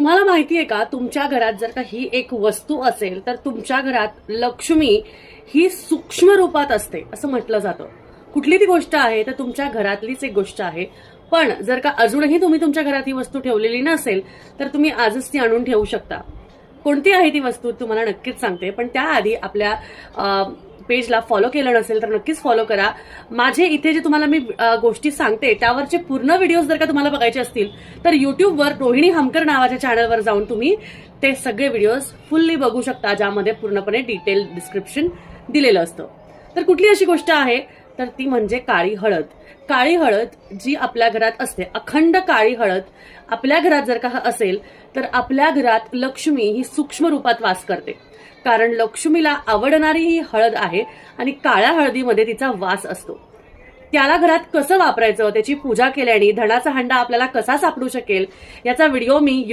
तुम्हाला माहिती आहे का, तुमच्या घरात जर का ही एक वस्तू असेल तर तुमच्या घरात लक्ष्मी ही सूक्ष्म रूपात असते असं म्हटलं जातं. कुठली ती गोष्ट आहे तर तुमच्या घरातलीच एक गोष्ट आहे. पण जर का अजूनही तुम्ही तुमच्या घरात ही वस्तू ठेवलेली नसेल तर तुम्ही आजच ती आणून ठेवू शकता. कोणती आहे ती वस्तू तुम्हाला नक्कीच सांगते, पण त्याआधी आपल्या पेजला फॉलो केलं नसेल तर नक्कीच फॉलो करा. माझे इथे जे तुम्हाला मी गोष्टी सांगते त्यावरचे पूर्ण व्हिडिओज जर का तुम्हाला बघायचे असतील तर युट्यूबवर रोहिणी हमकर नावाच्या चॅनलवर जाऊन तुम्ही ते सगळे व्हिडिओज फुल्ली बघू शकता, ज्यामध्ये पूर्णपणे डिटेल डिस्क्रिप्शन दिलेलं असतं. तर कुठली अशी गोष्ट आहे तर ती म्हणजे काळी हळद. काळी हळद जी आपल्या घरात असते, अखंड काळी हळद आपल्या घरात जर का असेल तर आपल्या घरात लक्ष्मी ही सूक्ष्म रूपात वास करते. कारण लक्ष्मीला आवडणारी ही हळद आहे आणि काळ्या हळदीमध्ये तिचा वास असतो. त्याला घरात कसं वापरायचं, त्याची पूजा केल्याने धनाचा हंडा आपल्याला कसा सापडू शकेल याचा व्हिडिओ मी